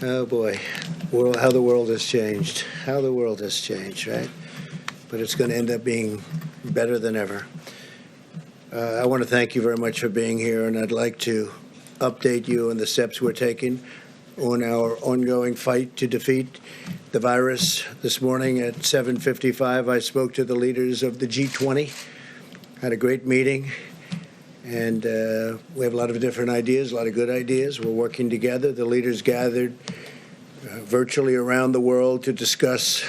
Oh boy, how the world has changed. How the world has changed, right? But it's going to end up being better than ever. I want to thank you very much for being here, and I'd like to update you on the steps we're taking on our ongoing fight to defeat the virus. This morning at 7:55, I spoke to the leaders of the G20, had a great meeting, and we have a lot of different ideas, a lot of good ideas. We're working together. The leaders gathered virtually around the world to discuss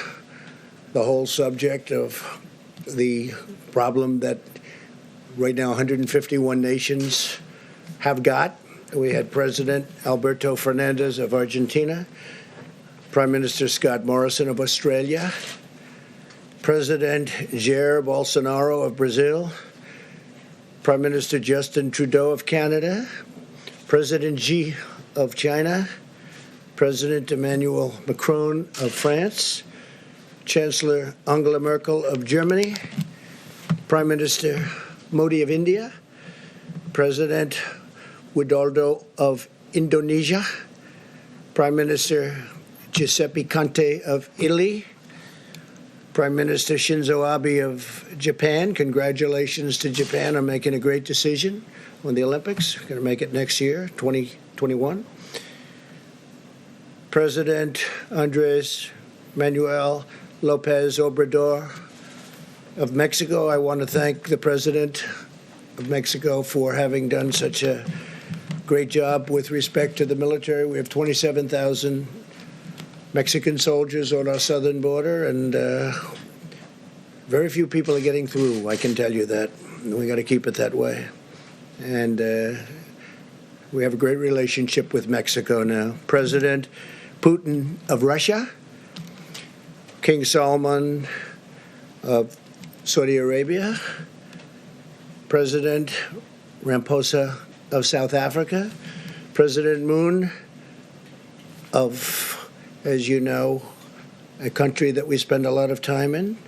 the whole subject of the problem that right now 151 nations have got. We had President Alberto Fernandez of Argentina, Prime Minister Scott Morrison of Australia, President Jair Bolsonaro of Brazil, Prime Minister Justin Trudeau of Canada, President Xi of China, President Emmanuel Macron of France, Chancellor Angela Merkel of Germany, Prime Minister Modi of India, President Widodo of Indonesia, Prime Minister Giuseppe Conte of Italy, Prime Minister Shinzo Abe of Japan. Congratulations to Japan on making a great decision on the Olympics. Going to make it next year, 2021. President Andres Manuel Lopez Obrador of Mexico. I want to thank the President of Mexico for having done such a great job with respect to the military. We have 27,000 Mexican soldiers on our southern border, and very few people are getting through, I can tell you that. We got to keep it that way. And we have a great relationship with Mexico now. President Putin of Russia, King Salman of Saudi Arabia, President Ramaphosa of South Africa, President Moon of, as you know, a country that we spend a lot of time in,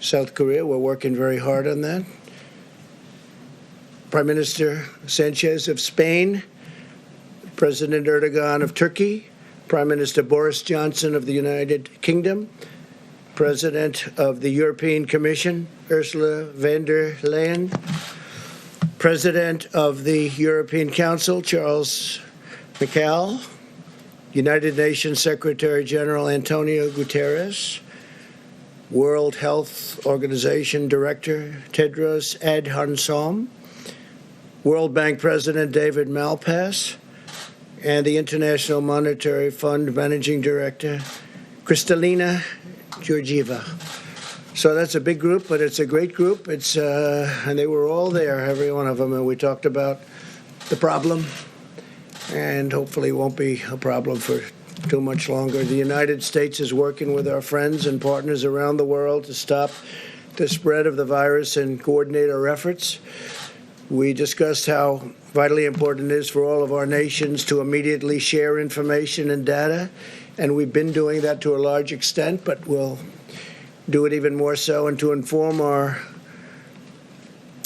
South Korea. We're working very hard on that. Prime Minister Sanchez of Spain, President Erdogan of Turkey, Prime Minister Boris Johnson of the United Kingdom, President of the European Commission, Ursula von der Leyen, President of the European Council, Charles Michel, United Nations Secretary General Antonio Guterres, World Health Organization Director Tedros Adhanom, World Bank President David Malpass, and the International Monetary Fund Managing Director Kristalina Georgieva. So that's a big group, but it's a great group. It's and they were all there, every one of them, and we talked about the problem, and hopefully it won't be a problem for too much longer. The United States is working with our friends and partners around the world to stop the spread of the virus and coordinate our efforts. We discussed how vitally important it is for all of our nations to immediately share information and data, and we've been doing that to a large extent, but we'll do it even more so, and to inform our,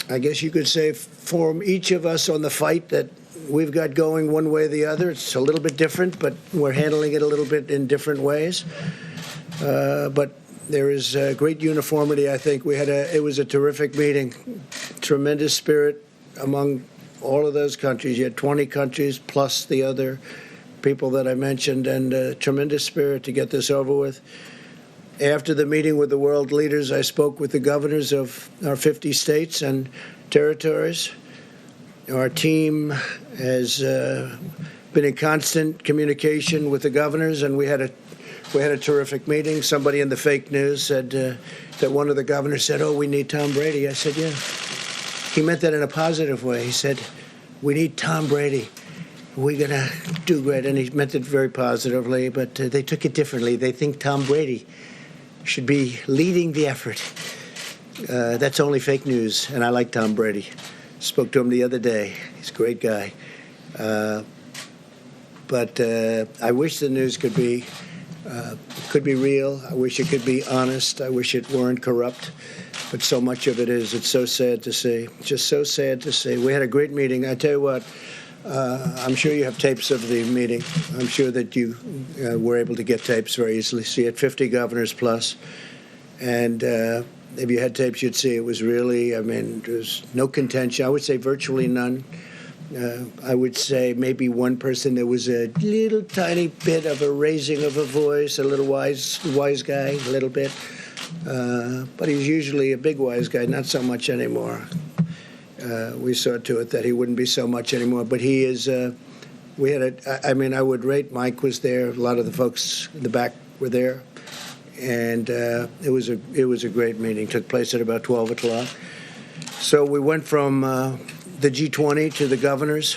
I guess you could say, form each of us on the fight that we've got going one way or the other. It's a little bit different, but we're handling it a little bit in different ways. But there is great uniformity, I think. It was a terrific meeting, tremendous spirit among all of those countries. You had 20 countries plus the other people that I mentioned, and tremendous spirit to get this over with. After the meeting with the world leaders, I spoke with the governors of our 50 states and territories. Our team has been in constant communication with the governors, and we had a terrific meeting. Somebody in the fake news said that one of the governors said, "Oh, we need Tom Brady." I said, "Yeah." He meant that in a positive way. He said, "We need Tom Brady. We're going to do great." And he meant it very positively, but they took it differently. They think Tom Brady should be leading the effort. That's only fake news, and I like Tom Brady. Spoke to him the other day. He's a great guy. But I wish the news could be real. I wish it could be honest. I wish it weren't corrupt. But so much of it is. It's so sad to see. Just so sad to see. We had a great meeting. I tell you what, I'm sure you have tapes of the meeting. I'm sure that you were able to get tapes very easily. See it, 50 governors plus. And if you had tapes, you'd see it was really, I mean, there's no contention. I would say virtually none. I would say maybe one person, there was a little tiny bit of a raising of a voice, a little wise guy, a little bit. But he's usually a big wise guy, not so much anymore. We saw to it that he wouldn't be so much anymore. But he is, we had I would rate, Mike was there, a lot of the folks in the back were there. And it was a great meeting. Took place at about 12 o'clock. So we went from the G20 to the governors.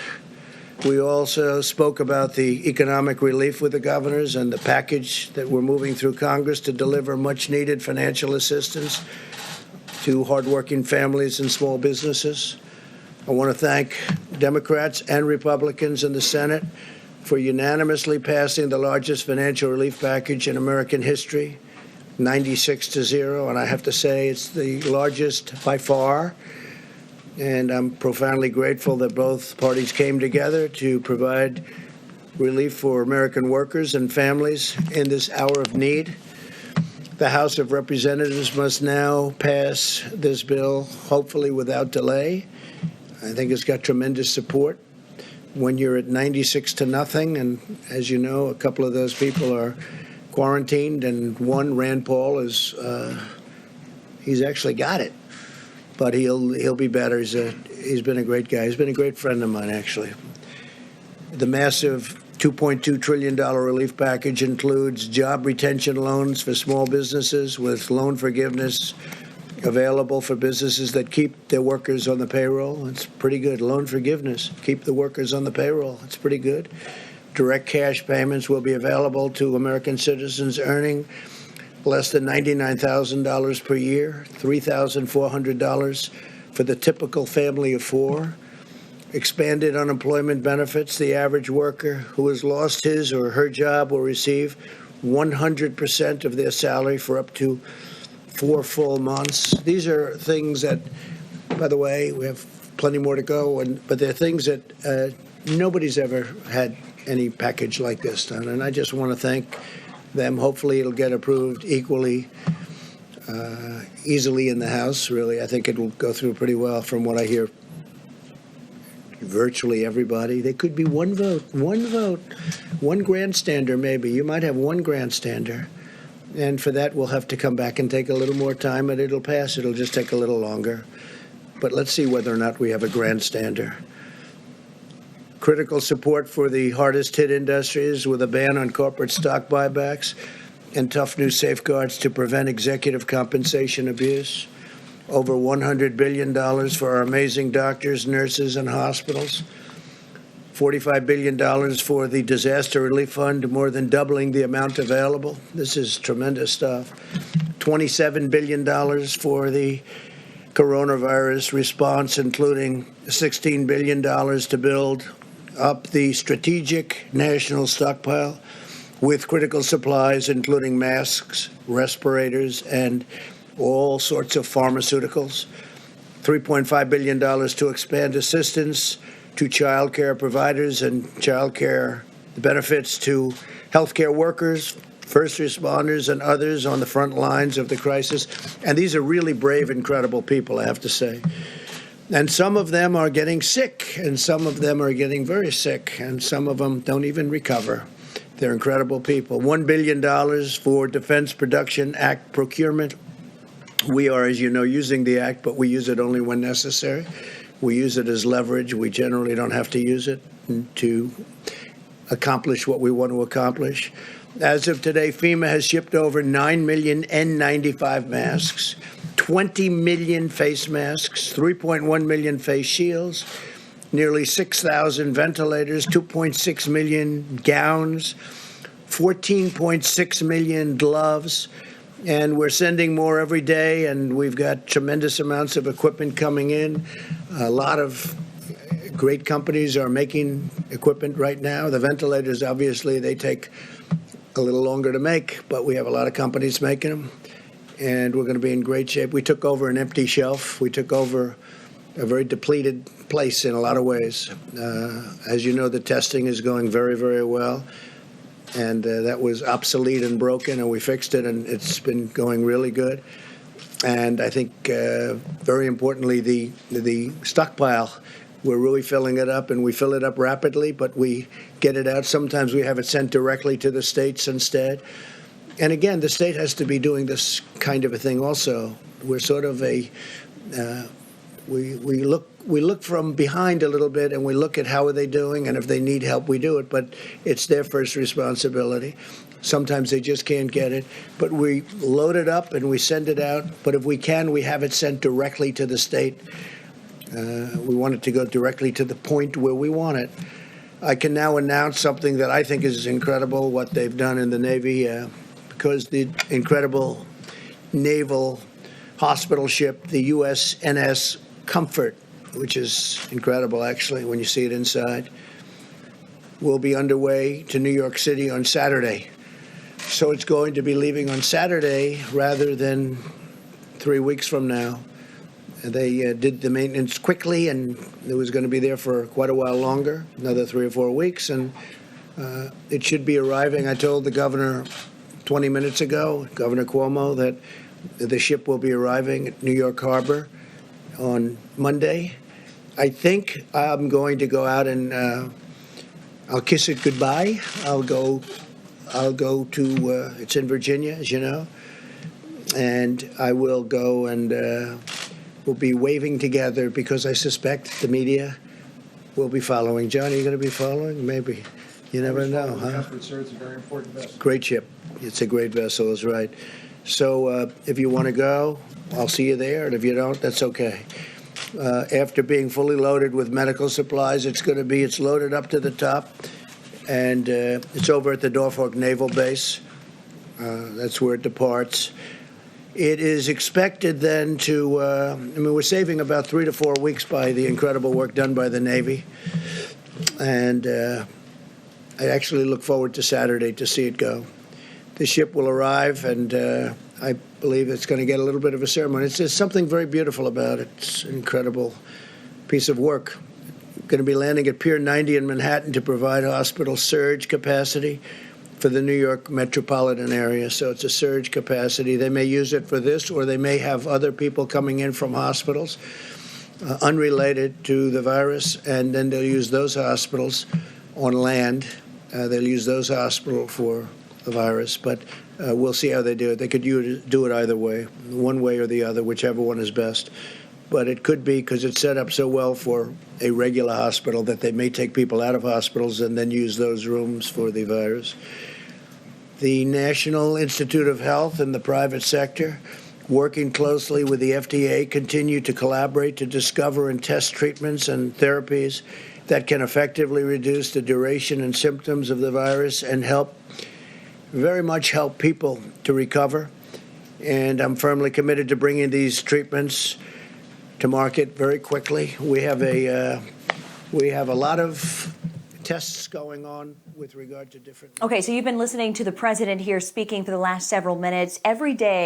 We also spoke about the economic relief with the governors and the package that we're moving through Congress to deliver much-needed financial assistance to hardworking families and small businesses. I want to thank Democrats and Republicans in the Senate for unanimously passing the largest financial relief package in American history, 96-0, and I have to say it's the largest by far. And I'm profoundly grateful that both parties came together to provide relief for American workers and families in this hour of need. The House of Representatives must now pass this bill, hopefully without delay. I think it's got tremendous support. When you're at 96-0, and as you know, a couple of those people are quarantined, and one, Rand Paul, he's actually got it. But he'll be better. He's been a great guy. He's been a great friend of mine, actually. The massive $2.2 trillion relief package includes job retention loans for small businesses with loan forgiveness available for businesses that keep their workers on the payroll. It's pretty good. Loan forgiveness. Keep the workers on the payroll. It's pretty good. Direct cash payments will be available to American citizens earning less than $99,000 per year, $3,400 for the typical family of four. Expanded unemployment benefits. The average worker who has lost his or her job will receive 100% of their salary for up to 4 full months. These are things that, by the way, we have plenty more to go, but they're things that nobody's ever had any package like this done. And I just want to thank them. Hopefully it'll get approved equally easily in the House, really. I think it will go through pretty well from what I hear. Virtually everybody. There could be one vote, one grandstander maybe. You might have one grandstander. And for that, we'll have to come back and take a little more time, and it'll pass. It'll just take a little longer. But let's see whether or not we have a grandstander. Critical support for the hardest-hit industries with a ban on corporate stock buybacks and tough new safeguards to prevent executive compensation abuse. Over $100 billion for our amazing doctors, nurses, and hospitals. $45 billion for the Disaster Relief Fund, more than doubling the amount available. This is tremendous stuff. $27 billion for the coronavirus response, including $16 billion to build up the strategic national stockpile with critical supplies, including masks, respirators, and all sorts of pharmaceuticals. $3.5 billion to expand assistance to child care providers and child care benefits to healthcare workers, first responders, and others on the front lines of the crisis. And these are really brave, incredible people, I have to say. And some of them are getting sick, and some of them are getting very sick, and some of them don't even recover. They're incredible people. $1 billion for Defense Production Act procurement. We are, as you know, using the act, but we use it only when necessary. We use it as leverage. We generally don't have to use it to accomplish what we want to accomplish. As of today, FEMA has shipped over 9 million N95 masks, 20 million face masks, 3.1 million face shields, nearly 6,000 ventilators, 2.6 million gowns, 14.6 million gloves. And we're sending more every day, and we've got tremendous amounts of equipment coming in. A lot of great companies are making equipment right now. The ventilators, obviously, they take a little longer to make, but we have a lot of companies making them, and we're going to be in great shape. We took over an empty shelf. We took over a very depleted place in a lot of ways. As you know, the testing is going very, very well. And that was obsolete and broken, and we fixed it, and it's been going really good. And I think, very importantly, the stockpile, we're really filling it up, and we fill it up rapidly, but we get it out. Sometimes we have it sent directly to the states instead. And again, the state has to be doing this kind of a thing also. We're sort of we look from behind a little bit, and we look at how are they doing, and if they need help, we do it. But it's their first responsibility. Sometimes they just can't get it. But we load it up and we send it out. But if we can, we have it sent directly to the state. We want it to go directly to the point where we want it. I can now announce something that I think is incredible, what they've done in the Navy, because the incredible naval hospital ship, the USNS Comfort, which is incredible, actually, when you see it inside, will be underway to New York City on Saturday. So it's going to be leaving on Saturday rather than 3 weeks from now. They did the maintenance quickly, and it was going to be there for quite a while longer, another 3 or 4 weeks, and it should be arriving. I told the governor 20 minutes ago, Governor Cuomo, that the ship will be arriving at New York Harbor on Monday. I think I'm going to go out and I'll kiss it goodbye. I'll go to it's in Virginia, as you know, and I will go and we'll be waving together because I suspect the media will be following. John, are you going to be following? Maybe. You never know, huh? It's a very important vessel. Great ship. It's a great vessel, is right. So if you want to go, I'll see you there, and if you don't, that's okay. After being fully loaded with medical supplies, it's loaded up to the top, and it's over at the Norfolk Naval Base. That's where it departs. It is expected then to, we're saving about 3 to 4 weeks by the incredible work done by the Navy, and I actually look forward to Saturday to see it go. The ship will arrive, and I believe it's going to get a little bit of a ceremony. There's something very beautiful about it. It's an incredible piece of work. Going to be landing at Pier 90 in Manhattan to provide hospital surge capacity for the New York metropolitan area. So it's a surge capacity. They may use it for this, or they may have other people coming in from hospitals unrelated to the virus, and then they'll use those hospitals on land. They'll use those hospitals for the virus, but we'll see how they do it. They could do it either way, one way or the other, whichever one is best. But it could be, because it's set up so well for a regular hospital, that they may take people out of hospitals and then use those rooms for the virus. The National Institute of Health and the private sector, working closely with the FDA, continue to collaborate to discover and test treatments and therapies that can effectively reduce the duration and symptoms of the virus and very much help people to recover. And I'm firmly committed to bringing these treatments to market very quickly. We have a lot of tests going on with regard to different. Okay, so you've been listening to the president here speaking for the last several minutes. Every day